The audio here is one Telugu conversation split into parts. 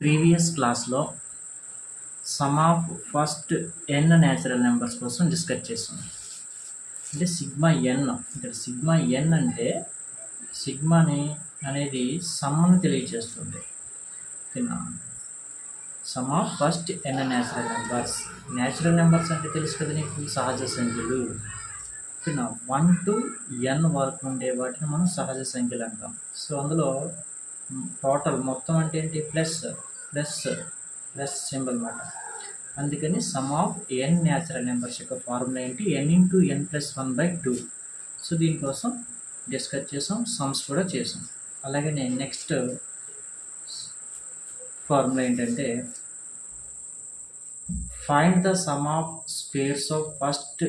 ప్రీవియస్ క్లాస్లో some of first n natural numbers కోసం డిస్కస్ చేసాం. అంటే సిగ్మా ఎన్, ఇక్కడ సిగ్మా ఎన్ అంటే సిగ్మాని అనేది సమ్ని తెలియజేస్తుంది. ఓకేనా, some of first n natural numbers. Natural numbers అంటే తెలుసు కదా నీకు, సహజ సంఖ్యలు. ఓకేనా, 1 to n వరకు ఉండే వాటిని మనం సహజ సంఖ్యలు అంటాం. సో అందులో టోటల్ మొత్తం అంటే ఏంటి, ప్లస్ ప్లస్ ప్లస్ సింబల్ అన్నమాట. అందుకని some of n natural numbers యొక్క ఫార్ములా ఏంటి, n into n plus 1/2. So దీనికోసం డిస్కస్ చేసాం, సమ్స్ కూడా చేసాం. అలాగే నేను నెక్స్ట్ ఫార్ములా ఏంటంటే find the sum of squares of first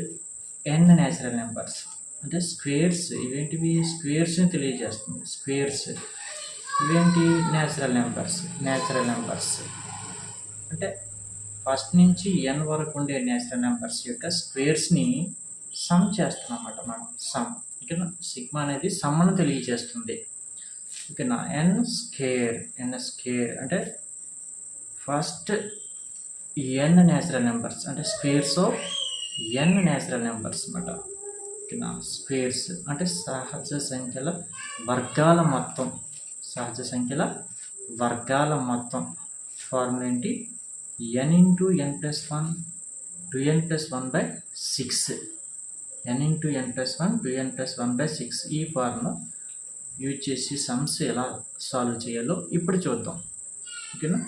n natural numbers. అంటే స్క్వేర్స్ ఇవేంటివి, స్క్వేర్స్ని తెలియజేస్తుంది. స్క్వేర్స్ ఇవేంటి, న్యాచురల్ నెంబర్స్. న్యాచురల్ నెంబర్స్ అంటే ఫస్ట్ నుంచి n వరకు ఉండే న్యాచురల్ నెంబర్స్ యొక్క స్క్వేర్స్ని సమ్ చేస్తున్నాం అన్నమాట మనం. సమ్, ఓకేనా, సిగ్మా అనేది సమ్ను తెలియజేస్తుంది. ఓకేనా, n స్క్వేర్ అంటే ఫస్ట్ n న్యాచురల్ నెంబర్స్ అంటే squares of n natural numbers అన్నమాట. ఓకేనా, స్క్వేర్స్ అంటే సహజ సంఖ్యల వర్గాల మొత్తం. సహజ సంఖ్యల వర్గాల మొత్తం ఫార్ములా ఏంటి, n into n plus 1 2n plus 1/6. n into n plus 1 2n plus 1/6. ఈ ఫార్ములా యూజ్ చేసి సమ్స్ ఎలా సాల్వ్ చేయాలో ఇప్పుడు చూద్దాం. ఓకేనా,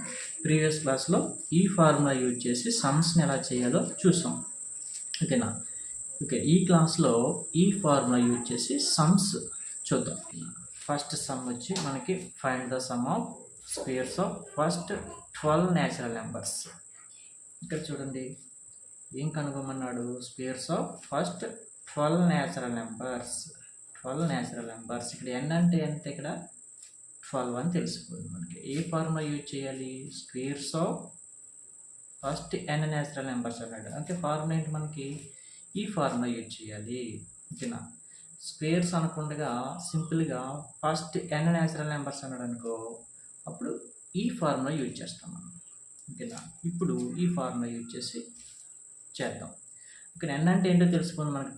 ప్రీవియస్ క్లాస్లో ఈ ఫార్ములా యూజ్ చేసి సమ్స్ని ఎలా చేయాలో చూసాం. ఓకేనా, ఓకే, ఈ క్లాస్లో ఈ ఫార్ములా యూజ్ చేసి సమ్స్ చూద్దాం. ఫస్ట్ సమ్ వచ్చి మనకి find the sum of squares of first 12 natural numbers. ఇక్కడ చూడండి ఏం కనుగొమన్నాడు, squares of first 12 natural numbers. 12 natural numbers. ఇక్కడ n అంటే ఎంత, ఇక్కడ 12 అని తెలిసిపోయింది మనకి. ఏ ఫార్ములా యూజ్ చేయాలి, squares of first n natural numbers అన్నాడు. అంటే ఫార్ములా ఏంటి మనకి, ఈ ఫార్ములా యూజ్ చేయాలి. ఓకేనా, స్క్వేర్స్ అనకుండా సింపుల్గా ఫస్ట్ n న్యాచురల్ నెంబర్స్ అన్నాడు అనుకో, అప్పుడు ఈ ఫార్ములా యూజ్ చేస్తాం మనం. ఓకేనా, ఇప్పుడు ఈ ఫార్ములా యూజ్ చేసి చేద్దాం. ఓకే, n అంటే ఏంటో తెలుసుకుంది మనకి.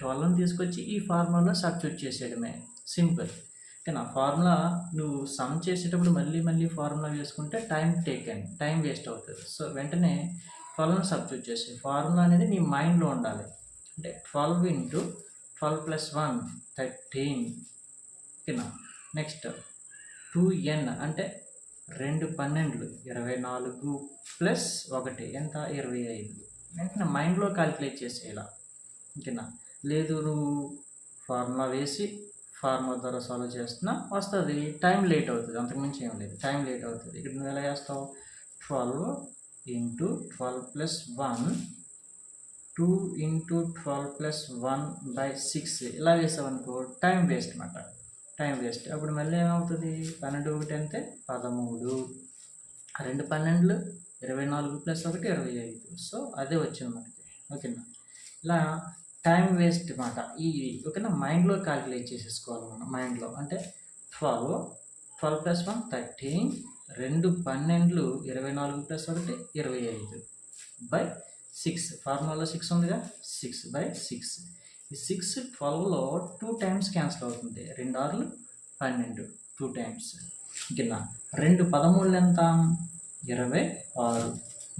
12ని తీసుకొచ్చి ఈ ఫార్ములాలో సబ్స్టిట్యూట్ చేసేయడమే, సింపుల్. ఓకేనా, ఫార్ములా నువ్వు సమ్ చేసేటప్పుడు మళ్ళీ ఫార్ములా వేసుకుంటే టైం వేస్ట్ అవుతుంది. సో వెంటనే 12ని సబ్స్టిట్యూట్ చేసి ఫార్ములా అనేది నీ మైండ్లో ఉండాలి. అంటే 12 ఇంటూ 12 ప్లస్ 1 13. ఓకేనా, నెక్స్ట్ 2n అంటే 2 12 24 ప్లస్ 1 ఎంత, 25. వెంటనే మైండ్లో క్యాలిక్యులేట్ చేసేలా. ఓకేనా, లేదు నువ్వు ఫార్ములా వేసి ఫార్ములా ద్వారా సాల్వ్ చేస్తున్నా వస్తుంది, టైం లేట్ అవుతుంది, అంతకుమించి ఏం లేదు, టైం లేట్ అవుతుంది. ఇక్కడ నువ్వు ఎలా చేస్తావు, 12 ఇంటూ 12 ప్లస్ 1 2 ఇంటూ 12 ప్లస్ 1/6 ఇలా వేసావనుకో టైం వేస్ట్ అన్నమాట. Time waste. అప్పుడు మళ్ళీ ఏమవుతుంది, 12 1 అంటే 13, 2 12 24 ప్లస్ 1 25. సో అదే వచ్చింది మనకి. ఓకేనా, ఇలా టైం వేస్ట్ అన్నమాట. ఓకేనా, మైండ్లో క్యాలిక్యులేట్ చేసేసుకోవాలి మనం. మైండ్లో అంటే 12 ప్లస్ 1 13, 2 12 24 ప్లస్ 1 25/6. ఫార్ములాలో 6 ఉందిగా, 6/6. ఈ 6 12లో 2 టైమ్స్ క్యాన్సిల్ అవుతుంది, 2 6 12 2 టైమ్స్. ఓకేనా, 2 13 ఎంత, 26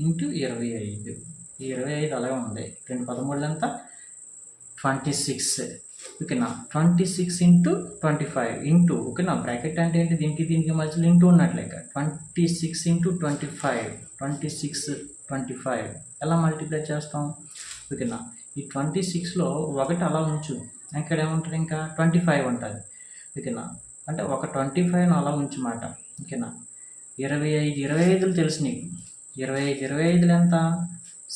ఇంటూ 25. ఈ 25 అలాగే ఉంది. 2 13 ఎంత, 26. ఓకేనా, 26 ఇంటూ 25 ఇంటూ, ఓకేనా, బ్రాకెట్ అంటే ఏంటి, దీనికి మధ్యలో ఇంటూ ఉన్నట్లయితే 26 ఇంటూ 25 26 25 ఎలా మల్టిప్లై చేస్తాం. ఓకేనా, ఈ 26లో 1 అలా ఉంచు, ఇక్కడ ఏముంటుంది, ఇంకా 25 ఉంటుంది. ఓకేనా, అంటే ఒక 25 అలా ఉంచుమాట. ఓకేనా, 25 తెలుసు నీకు, 25 ఎంత,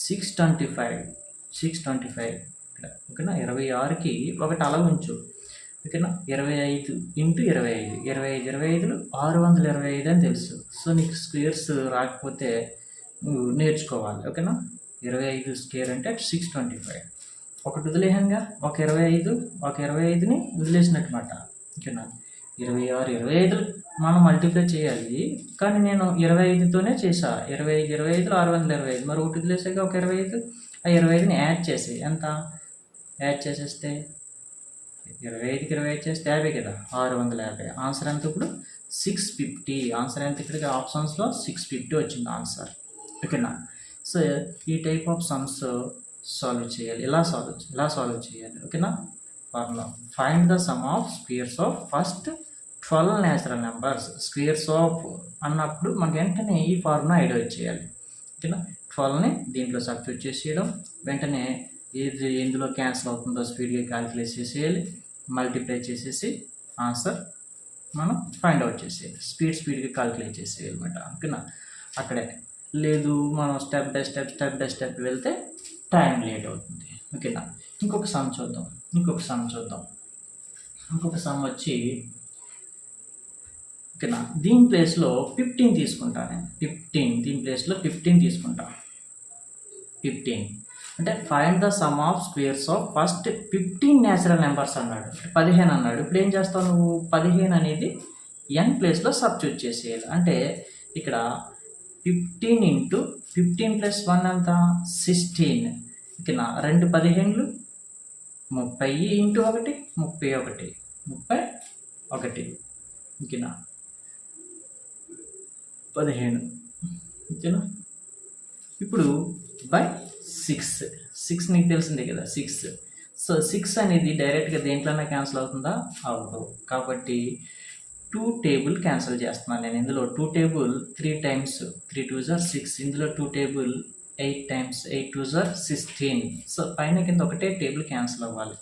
625 ఇక్కడ. ఓకేనా, 26కి 1 అలా ఉంచు. ఓకేనా, 25 ఇంటూ 25 25 625 అని తెలుసు. సో నీకు స్క్వేర్స్ రాకపోతే నువ్వు నేర్చుకోవాలి. ఓకేనా, 25 స్క్వేర్ అంటే 625. ఒకటి వదిలేయంగా, ఒక 25ని వదిలేసినట్టు మాట. ఓకేనా, 26, 25 మనం మల్టిప్లై చేయాలి. కానీ నేను 25తోనే చేసా. 25, 25లో 625. మరి ఒకటి వదిలేసాక ఒక 25. ఆ 25ని యాడ్ చేసి ఎంత యాడ్ చేసేస్తే 25కి 25 చేస్తే 50 కదా, 650. ఆన్సర్ ఎంత ఇప్పుడు 650. ఆన్సర్ ఎంత ఇక్కడికి ఆప్షన్స్లో 650 వచ్చింది ఆన్సర్. ఓకేనా. సో ఈ టైప్ ఆఫ్ సమ్స్ సాల్వ్ చేయాలి. ఇలా సాల్వ్ చేయాలి. ఓకేనా. Formula find the sum of squares of first 12 natural numbers. Squares of అన్నప్పుడు మనకి వెంటనే ఈ ఫార్ములా ఐడియా వచ్చేయాలి. ఓకేనా. 12ని దీంట్లో సబ్స్టిట్యూట్ చేసేయడం, వెంటనే ఏది ఎందులో క్యాన్సిల్ అవుతుందో స్పీడ్గా క్యాలిక్యులేట్ చేసేయాలి, మల్టిప్లై చేసేసి ఆన్సర్ మనం ఫైండ్ అవుట్ చేసేయాలి. స్పీడ్గా క్యాలిక్యులేట్ చేసేయాలి అనమాట. ఓకేనా. అక్కడే లేదు మనం స్టెప్ బై స్టెప్ వెళ్తే టైం లేట్ అవుతుంది. ఓకేనా. ఇంకొక సమ్ చూద్దాం. ఇంకొక సమ్ వచ్చి ఓకేనా, దీని ప్లేస్లో 15 తీసుకుంటాను నేను. 15 దీని ప్లేస్లో 15 తీసుకుంటా. 15 అంటే find the sum of squares of first 15 natural numbers అన్నాడు. 15 అన్నాడు. ఇప్పుడు ఏం చేస్తావు నువ్వు? 15 అనేది n ప్లేస్లో సబ్స్టిట్యూట్ చేసేయాలి. అంటే ఇక్కడ 15 ఇంటూ 15 ప్లస్ 1 ఎంత? 16. ఓకేనా. 2 15లు 30 ఇంటూ 1 31. ఓకేనా. 15. ఓకేనా. ఇప్పుడు బై 6 నీకు తెలిసిందే కదా 6. సో 6 అనేది డైరెక్ట్గా దేంట్లోనే క్యాన్సిల్ అవుతుందా? అవ్వదు. కాబట్టి 2 టేబుల్ క్యాన్సిల్ చేస్తున్నాను నేను. ఇందులో 2 టేబుల్ 3 టైమ్స్ 3 2s are 6. ఇందులో 2 table 8 times 8 2s are 16. So పైన కింద ఒకటే టేబుల్ క్యాన్సిల్ అవ్వాలి.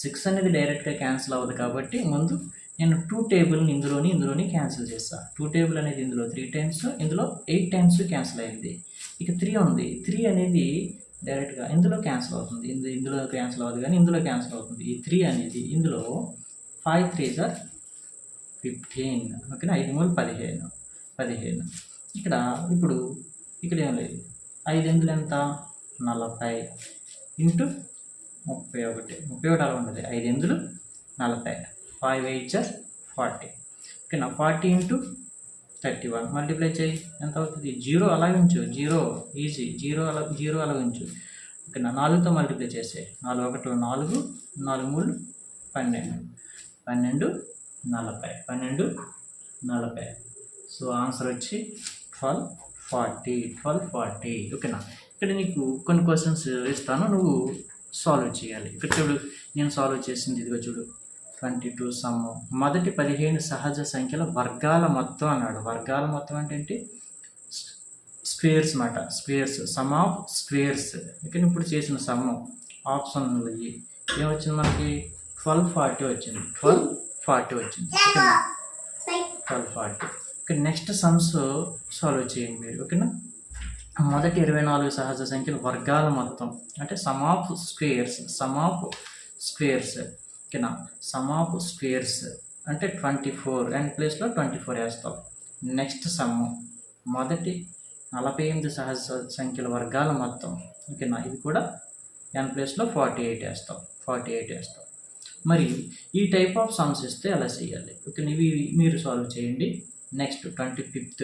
6 అనేది డైరెక్ట్గా క్యాన్సిల్ అవ్వదు కాబట్టి ముందు నేను 2 టేబుల్ని ఇందులోని క్యాన్సిల్ చేస్తాను. 2 టేబుల్ అనేది ఇందులో 3 టైమ్స్, ఇందులో 8 టైమ్స్ క్యాన్సిల్ అయింది. ఇక 3 ఉంది. 3 అనేది డైరెక్ట్గా ఇందులో క్యాన్సిల్ అవుతుంది. ఇందులో క్యాన్సిల్ అవ్వదు కానీ ఇందులో క్యాన్సిల్ అవుతుంది. ఈ 3 అనేది ఇందులో 5 3s are 15. ఓకేనా. 5 3 15. ఇక్కడ ఏం లేదు. 5 ఎందులో ఎంత? 40 ఇంటూ 31 అలా ఉండదు. 5 ఎందులు 40. 5 8s are 40. ఓకేనా. 40 ఇంటూ 31 మల్టిప్లై చేయి, ఎంత అవుతుంది? 0 అలాగే ఉంచు. 0 ఈజీ. 0 అలా ఉంచు. ఓకేనా. 4తో మల్టిప్లై చేసే 4 1 4 4 3 12 40. సో ఆన్సర్ వచ్చి 1240. ఓకేనా. ఇక్కడ నీకు కొన్ని క్వశ్చన్స్ ఇస్తాను, నువ్వు సాల్వ్ చేయాలి. ఇక్కడ చూడు, నేను సాల్వ్ చేసింది ఇదిగో చూడు. 22 సమ్. మొదటి 15 సహజ సంఖ్యల వర్గాల మొత్తం అన్నాడు. వర్గాల మొత్తం అంటే ఏంటి? స్క్వేర్స్ మాట. Squares, some of squares. ఇక్కడ ఇప్పుడు చేసిన సమ్ ఆప్షన్లు ఏమొచ్చింది మనకి? 1240 వచ్చింది. 1240 వచ్చింది. 1240. ఇక్కడ నెక్స్ట్ సమ్స్ సాల్వ్ చేయండి మీరు. ఓకేనా. మొదటి 24 సహజ సంఖ్యల వర్గాల మొత్తం అంటే సమ్ ఆఫ్ స్క్వేర్స్. ఓకేనా. సమ్ ఆఫ్ స్క్వేర్స్ అంటే 24. అండ్ ప్లేస్లో 24 వేస్తాం. నెక్స్ట్ సమ్ మొదటి 48 సహజ సంఖ్యల వర్గాల మొత్తం. ఓకేనా. ఇది కూడా n ప్లేస్లో 48 వేస్తాం. మరి ఈ టైప్ ఆఫ్ సమ్స్ ఇస్తే అలా చేయాలి. ఓకే. ఇవి మీరు సాల్వ్ చేయండి. Next 25th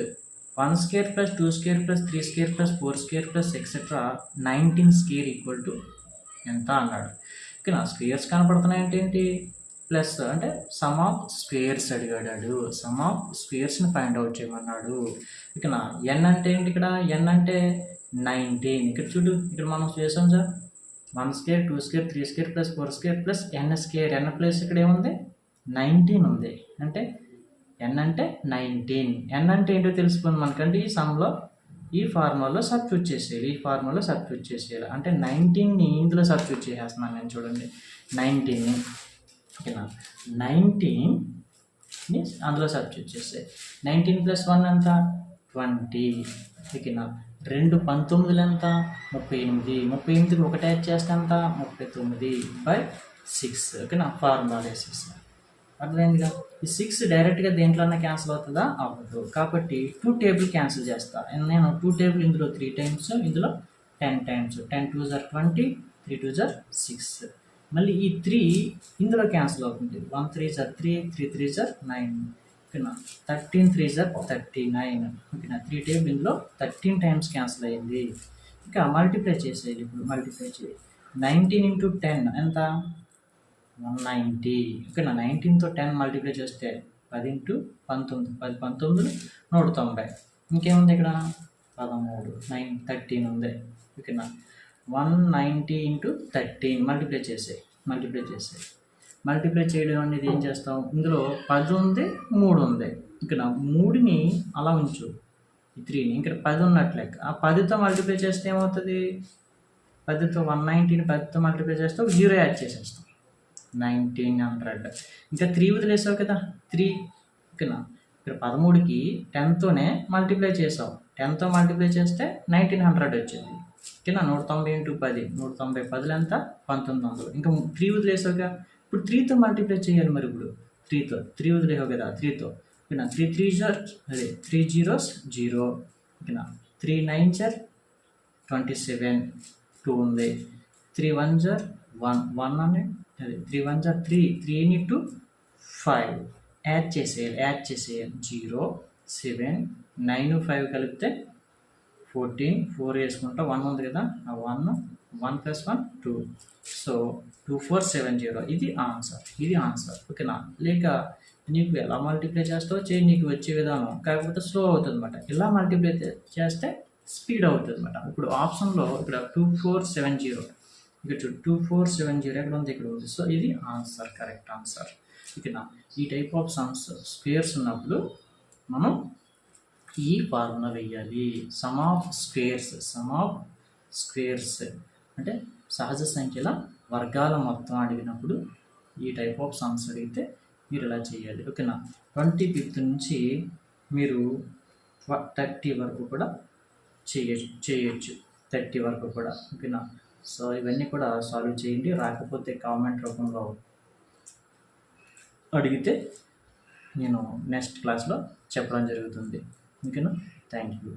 1 square plus 2 square plus 3 square plus 4 square plus etc 19 square equal to ఎంత అన్నాడు. ఓకేనా. స్క్వేర్స్ కనపడుతున్నాయంటే ఏంటి? ప్లస్ అంటే సమ్ ఆఫ్ స్క్వేర్స్ అడిగాడు. సమ్ ఆఫ్ స్క్వేర్స్ని ఫైండ్ అవుట్ చేయమన్నాడు. ఓకేనా. ఎన్ అంటే ఏంటి? ఇక్కడ ఎన్ అంటే 19. ఇక్కడ చూడు, ఇక్కడ మనం చేసాం sir. 1 square 2 square 3 square plus 4 square plus n square. n place ఇక్కడ ఏముంది? 19 ఉంది. అంటే n అంటే 19. n అంటే ఏంటో తెలుసుకుంది మనకంటే ఈ సమ్లో ఈ ఫార్ములాలో సబ్స్టిట్యూట్ చేసేయాలి. అంటే 19ని ఇందులో సబ్స్టిట్యూట్ చేసేస్తున్నాను నేను. చూడండి, 19ని ఓకేనా. 19ని అందులో సబ్స్టిట్యూట్ చేస్తే 19 ప్లస్ 1 ఎంత? 20. ఓకేనా. 2 19లు ఎంత? 38. 38కి 1 యాడ్ చేస్తే ఎంత? 39/6. ఓకేనా. ఫార్ములా వేసేస్తాను. అర్థమైందిగా. ఈ 6 డైరెక్ట్గా దేంట్లోనే క్యాన్సిల్ అవుతుందా? అవ్వదు. కాబట్టి 2 టేబుల్ క్యాన్సిల్ చేస్తా. నేను 2 టేబుల్ ఇందులో 3 టైమ్స్, ఇందులో 10 times. 10 2s are 20, 3 2s are 6. మళ్ళీ ఈ 3 ఇందులో క్యాన్సిల్ అవుతుంది. 1 3 జర్ 3, 3 3 జర్ 9, ఓకేనా. 13 3 జర్ 39, ఓకేనా. 3 టేబుల్ ఇందులో 13 టైమ్స్ క్యాన్సిల్ అయ్యింది. ఇంకా మల్టిప్లై చేసేది. ఇప్పుడు మల్టిప్లై చేయాలి. 19 ఇంటూ 10 ఎంత? 190, ఓకేనా. 19తో 10 మల్టిప్లై చేస్తే 10 ఇంటూ 19, 10 19 190. ఇంకేముంది ఇక్కడ? 13, 13 ఉంది, ఓకేనా. 190 ఇంటూ 13 మల్టిప్లై చేసే. మల్టిప్లై చేయడం అనేది ఏం చేస్తాం? ఇందులో 10 ఉంది, 3 ఉంది, ఇక్కడ 3ని అలా ఉంచు, ఈ 3ని ఇక్కడ 10 ఉన్నట్లు లెక్క. ఆ 10తో మల్టిప్లై చేస్తే ఏమవుతుంది? 10తో 190ని 10తో మల్టిప్లై చేస్తే ఒక 0 యాడ్ చేసేస్తాం, 1900. ఇంకా 3 వదిలేసావు కదా, 3, ఓకేనా. ఇక్కడ 13కి 10తోనే మల్టిప్లై చేసావు, 10తో మల్టిప్లై చేస్తే 1900 వచ్చింది, ఓకేనా. 190 ఇంటూ 10, 190 10 ఎంత? 1900. ఇంకా 3 వదిలేసావుగా, ఇప్పుడు 3తో మల్టిప్లై చేయాలి. మరి ఇప్పుడు 3 వదిలేసావు కదా, 3తో, ఓకేనా. 3 3 జర్ అదే 3 zeros 0, ఓకేనా. 3 9 జర్ 27, 2 ఉంది. 3 1 జర్ 1 అని అదే 3 1 జర్ 3 ఇంటూ 5 యాడ్ చేసేయాలి. 0 7 9 5 కలిపితే 14, 4 వేసుకుంటా 1 ఉంది కదా, ఆ 1 + 1 2, సో 2470. ఇది ఆన్సర్, ఓకేనా. లేక నీకు ఎలా మల్టిప్లై చేస్తావో చేయి, నీకు వచ్చే విధానం, కాకపోతే స్లో అవుతుంది అనమాట. ఇలా మల్టిప్లై చేస్తే స్పీడ్ అవుతుంది అనమాట. ఇప్పుడు ఆప్షన్లో ఇక్కడ 2470, ఇక్కడ 2470 ఎక్కడ ఉంది? ఇక్కడ ఉంది. సో ఇది ఆన్సర్, కరెక్ట్ ఆన్సర్, ఓకేనా. ఈ టైప్ ఆఫ్ సమ్స్ స్క్వేర్స్ ఉన్నప్పుడు మనం ఈ ఫార్ములా వేయాలి. సమ్ ఆఫ్ స్క్వేర్స్ అంటే సహజ సంఖ్యల వర్గాల మొత్తం అడిగినప్పుడు ఈ టైప్ ఆఫ్ సమ్స్ అడిగితే మీరు ఇలా చేయాలి, ఓకేనా. 25th నుంచి మీరు 30 వరకు కూడా చేయొచ్చు, 30 వరకు కూడా, ఓకేనా. సో ఇవన్నీ కూడా సాల్వ్ చేయండి. రాకపోతే కామెంట్ రూపంలో అడిగితే నేను నెక్స్ట్ క్లాస్లో చెప్పడం జరుగుతుంది, ఓకేనా. Thank you.